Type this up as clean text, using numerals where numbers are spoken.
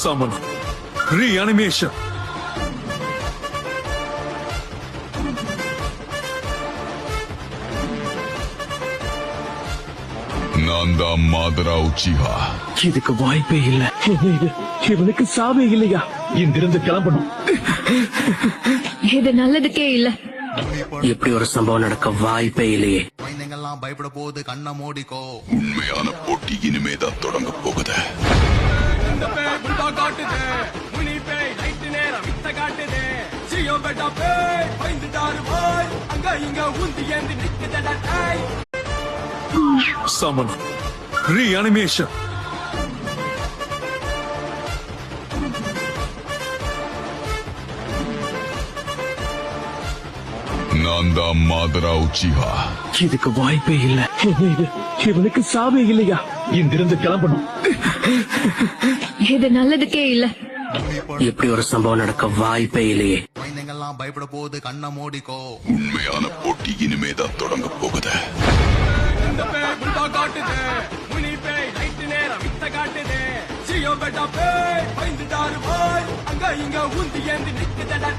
Summon. Reanimation. Nanda Madara Uchiha. இதுக்கு வாய்ப்பே இல்ல. இவனுக்கு சாவே இல்லையா? இங்கிருந்து கிளம்பணும். இது நல்லதுக்கே இல்ல. இப்படி ஒரு சம்பவம் நடக்க வாய்ப்பே இல்லையே. குழந்தைங்கெல்லாம் பயப்பட போகுது, கண்ணை மூடிக்கோ. உண்மையான போட்டி இனிமேதான் தொடங்க போகுது. Summon. Reanimation. Nanda Madara Uchiha. இதுக்கு வாய்ப்பே இல்ல. இவனுக்கு சாவே இல்லையா? இங்கிருந்து கிளம்பணும். இது நல்லதுக்கே இல்ல. இப்படி ஒரு சம்பவம் நடக்க வாய்ப்பே இல்லையே. குழந்தைங்கெல்லாம் பயப்பட போகுது, கண்ணை மூடிக்கோ. உண்மையான போட்டி இனிமேதான் தொடங்க போகுது. பயந்துட்டாரு போய் அங்க இங்க உந்தி ஏந்தி நிக்குதடா.